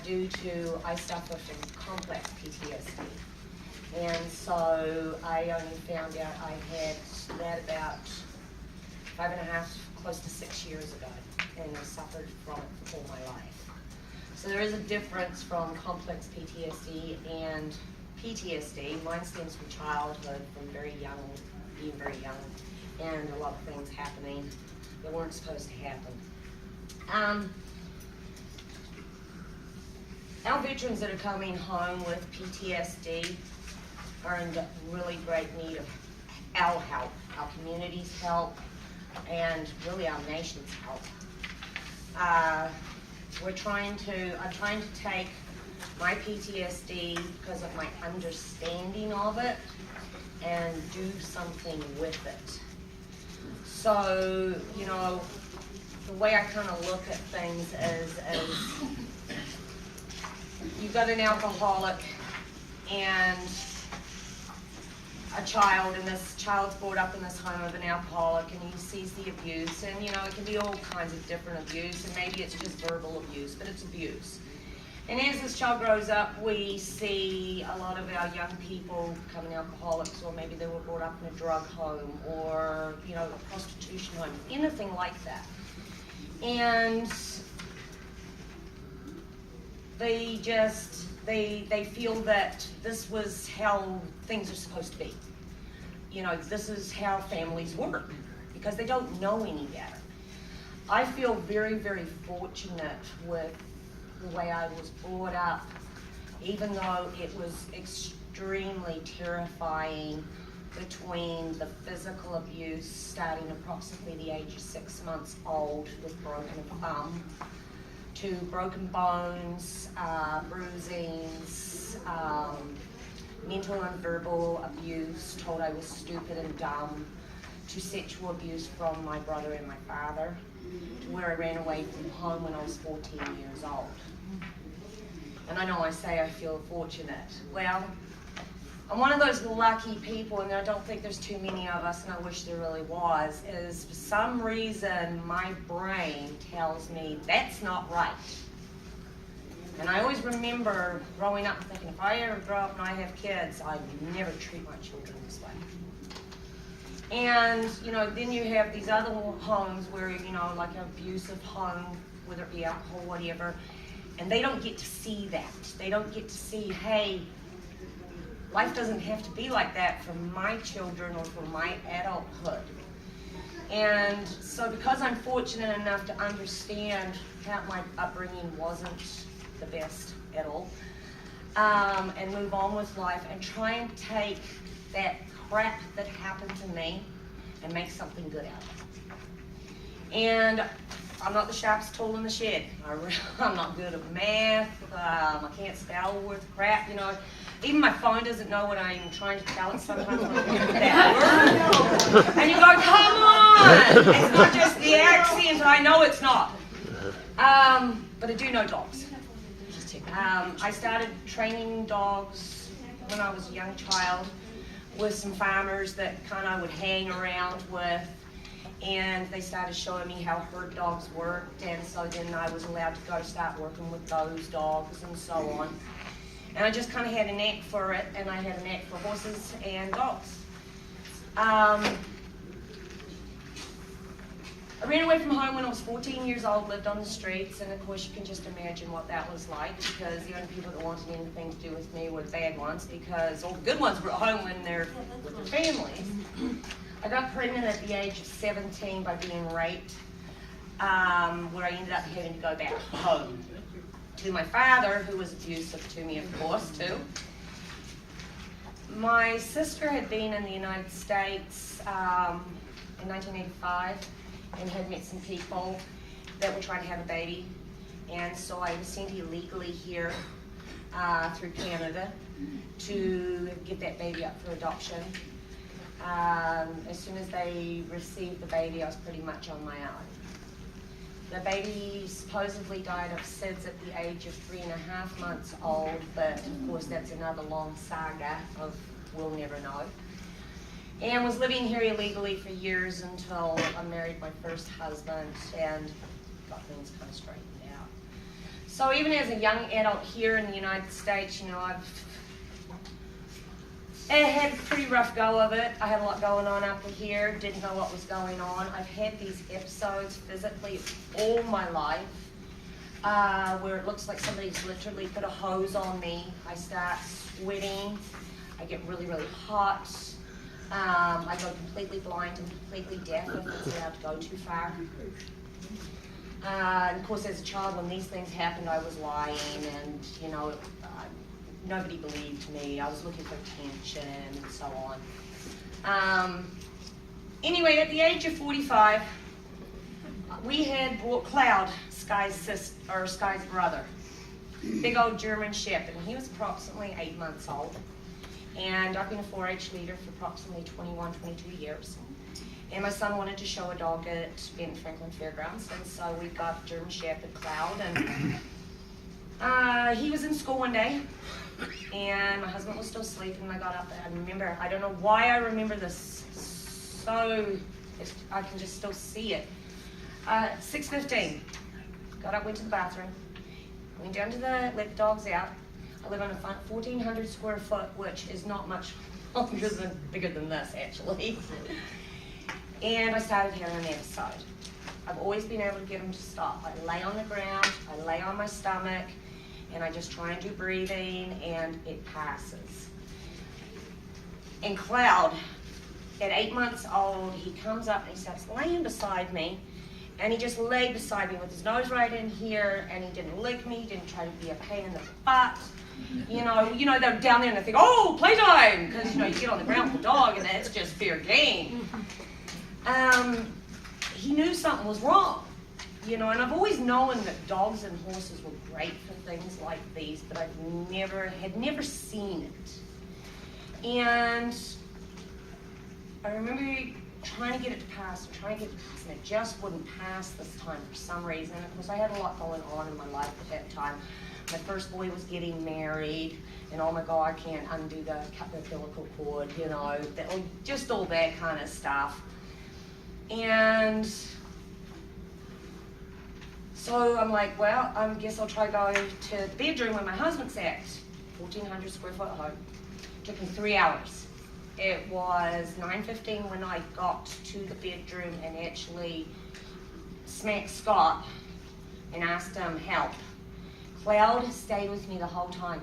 due to I suffer from complex PTSD. And so I only found out I had that about 5.5, close to 6 years ago, and I suffered from it for all my life. So there is a difference from complex PTSD and PTSD. Mine stems from childhood, from being very young, and a lot of things happening that weren't supposed to happen. Our veterans that are coming home with PTSD are in really great need of our help, our community's help, and really our nation's help. I'm trying to take my PTSD, because of my understanding of it, and do something with it. So, the way I kind of look at things is you've got an alcoholic and a child, and this child's brought up in this home of an alcoholic, and he sees the abuse, and it can be all kinds of different abuse, and maybe it's just verbal abuse, but it's abuse. And as this child grows up, we see a lot of our young people becoming alcoholics, or maybe they were brought up in a drug home, or a prostitution home, anything like that. And they feel that this was how things are supposed to be. This is how families work, because they don't know any better. I feel very, very fortunate with the way I was brought up, even though it was extremely terrifying, between the physical abuse starting approximately the age of 6 months old with broken thumb, to broken bones, bruisings, mental and verbal abuse, told I was stupid and dumb, to sexual abuse from my brother and my father, to where I ran away from home when I was 14 years old. And I know I say I feel fortunate. Well, I'm one of those lucky people, and I don't think there's too many of us, and I wish there really was, is for some reason my brain tells me that's not right. And I always remember growing up thinking, if I ever grow up and I have kids, I would never treat my children this way. And, then you have these other homes where, like an abusive home, whether it be alcohol, whatever, and they don't get to see that. They don't get to see, hey, life doesn't have to be like that for my children or for my adulthood. And so because I'm fortunate enough to understand how my upbringing wasn't the best at all, and move on with life and try and take that crap that happened to me and make something good out of it. And I'm not the sharpest tool in the shed. I'm not good at math. I can't spell worth crap, Even my phone doesn't know what I'm trying to tell it sometimes when I look at that word. And you go, come on! It's not just the accent. I know it's not. But I do know dogs. I started training dogs when I was a young child with some farmers that kind of would hang around with, and they started showing me how herd dogs worked, and so then I was allowed to go start working with those dogs and so on. And I just kind of had a knack for it, and I had a knack for horses and dogs. I ran away from home when I was 14 years old, lived on the streets, and of course you can just imagine what that was like, because the only people that wanted anything to do with me were the bad ones, because all the good ones were at home when they're with their families. I got pregnant at the age of 17 by being raped, where I ended up having to go back home to my father, who was abusive to me, of course, too. My sister had been in the United States in 1985 and had met some people that were trying to have a baby. And so I was sent illegally here through Canada to get that baby up for adoption. As soon as they received the baby, I was pretty much on my own. The baby supposedly died of SIDS at the age of 3.5 months old, but of course that's another long saga of we'll never know. And was living here illegally for years until I married my first husband and got things kind of straightened out. So even as a young adult here in the United States, you know, I had a pretty rough go of it. I had a lot going on up here, didn't know what was going on. I've had these episodes physically all my life where it looks like somebody's literally put a hose on me. I start sweating. I get really, really hot. I go completely blind and completely deaf if it's allowed to go too far. And of course, as a child, when these things happened, I was lying, and you know, nobody believed me. I was looking for attention and so on. Anyway, at the age of 45, we had brought Cloud, Sky's brother, big old German Shepherd, and he was approximately 8 months old. And I've been a 4-H leader for approximately 21, 22 years. And my son wanted to show a dog at Ben Franklin Fairgrounds, and so we got German Shepherd Cloud, and he was in school one day, and my husband was still sleeping, and I got up, and I remember, I don't know why I remember this, so I can just still see it. 6:15, got up, went to the bathroom, went down to let the dogs out. I live on a 1,400 square foot, which is not much bigger than this, actually. And I started having an episode. I've always been able to get them to stop. I lay on the ground, I lay on my stomach, and I just try and do breathing, and it passes. And Cloud, at 8 months old, he comes up and he starts laying beside me, and he just laid beside me with his nose right in here, and he didn't lick me, he didn't try to be a pain in the butt. You know, they're down there and they think, oh, playtime, because you get on the ground with the dog, and that's just fair game. He knew something was wrong, and I've always known that dogs and horses were great for things like these, but I had never seen it. And I remember trying to get it to pass, and it just wouldn't pass this time for some reason. And of course, I had a lot going on in my life at that time. My first boy was getting married, and oh my God, I can't undo cut the umbilical cord, just all that kind of stuff. And so I'm like, well, I guess I'll try going to the bedroom where my husband's at. 1,400 square foot home. Took me 3 hours. It was 9:15 when I got to the bedroom and actually smacked Scott and asked him help. Cloud stayed with me the whole time.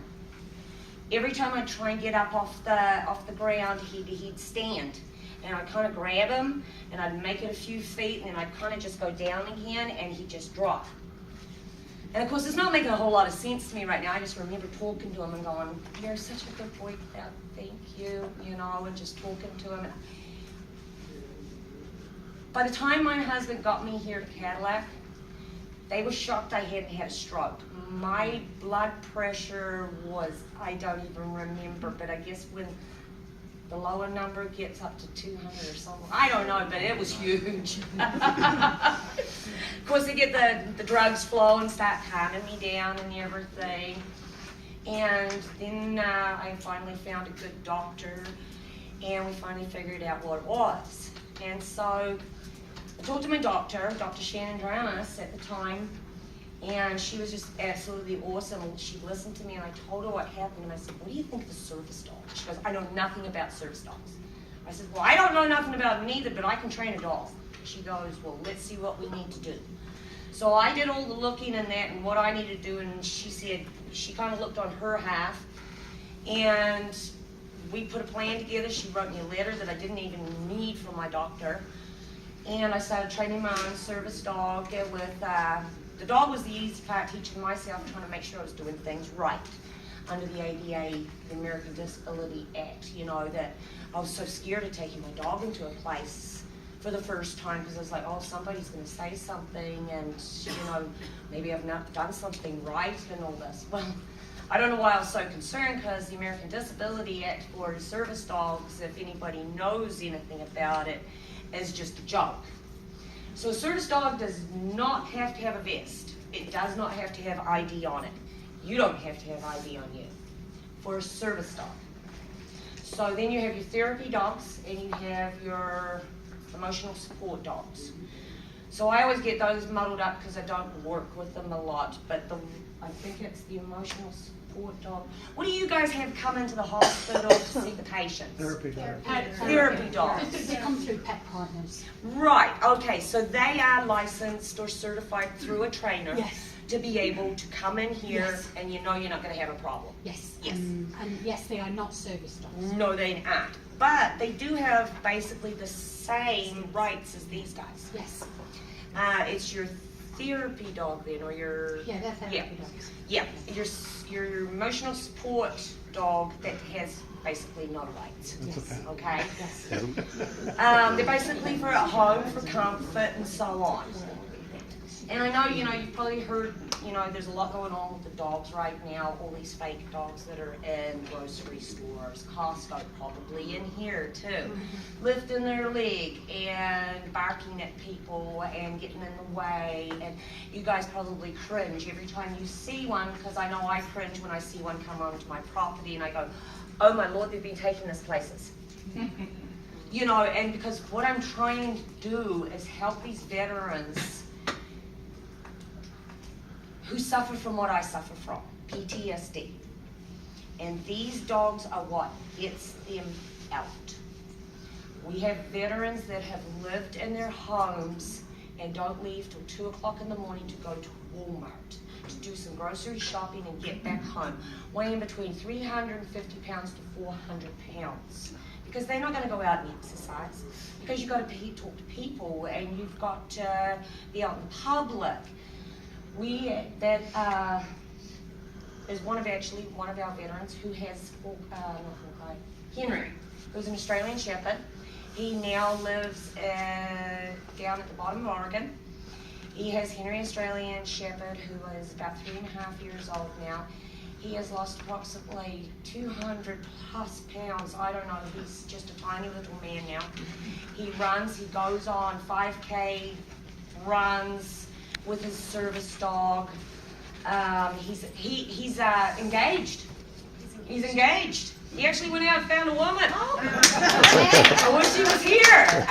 Every time I'd try and get up off the ground, he'd stand. And I'd kind of grab him, and I'd make it a few feet, and then I'd kind of just go down again, and he'd just drop. And of course, it's not making a whole lot of sense to me right now. I just remember talking to him and going, you're such a good boy, Cloud, thank you, and just talking to him. By the time my husband got me here to Kadlec, they were shocked I hadn't had a stroke. My blood pressure was, I don't even remember, but I guess when the lower number gets up to 200 or something. I don't know, but it was huge. Of course, they get the drugs flowing, start calming me down and everything. And then I finally found a good doctor, and we finally figured out what it was. And so I talked to my doctor, Dr. Shannon Dramas at the time, and she was just absolutely awesome. She listened to me, and I told her what happened, and I said, what do you think of the service dog? She goes, I know nothing about service dogs. I said, well, I don't know nothing about them either, but I can train a dog. She goes, well, let's see what we need to do. So I did all the looking and that and what I needed to do, and she said, she kind of looked on her half, and we put a plan together. She wrote me a letter that I didn't even need from my doctor, and I started training my own service dog with, the dog was the easy part, teaching myself, trying to make sure I was doing things right under the ADA, the American Disability Act, that I was so scared of taking my dog into a place for the first time, because I was like, oh, somebody's going to say something, and, maybe I've not done something right and all this. Well, I don't know why I was so concerned, because the American Disability Act for service dogs, if anybody knows anything about it, is just a joke. So a service dog does not have to have a vest. It does not have to have ID on it. You don't have to have ID on you for a service dog. So then you have your therapy dogs, and you have your emotional support dogs. So I always get those muddled up because I don't work with them a lot, but I think it's the emotional support dog. What do you guys have come into the hospital to see the patients? Therapy dogs. They come through pet partners. Right, okay, so they are licensed or certified through a trainer to be able to come in here and you know you're not going to have a problem. Yes. Yes. And yes, they are not service dogs. No, they aren't. But they do have basically the same rights as these guys. Yes. It's your therapy dog then, or your... Yeah, they're therapy dogs. Yeah, your emotional support dog that has basically no rights. Yes. Okay? Yes. They're basically for at home, for comfort, and so on. And I know, you've probably heard, there's a lot going on with the dogs right now, all these fake dogs that are in grocery stores, Costco probably in here too, lifting their leg and barking at people and getting in the way, and you guys probably cringe every time you see one, because I know I cringe when I see one come onto my property and I go, oh my Lord, they've been taking us places. And because what I'm trying to do is help these veterans who suffer from what I suffer from, PTSD. And these dogs are what gets them out. We have veterans that have lived in their homes and don't leave till 2 o'clock in the morning to go to Walmart to do some grocery shopping and get back home, weighing between 350 pounds to 400 pounds. Because they're not going to go out and exercise. Because you've got to talk to people and you've got to be out in public. That is one of our veterans who has Henry, who's an Australian Shepherd. He now lives down at the bottom of Oregon. He has Henry Australian Shepherd, who is about 3.5 years old now. He has lost approximately 200 plus pounds. I don't know, he's just a tiny little man now. He runs, he goes on 5K runs with his service dog. He's engaged. He's engaged. He actually went out and found a woman. I wish he was here.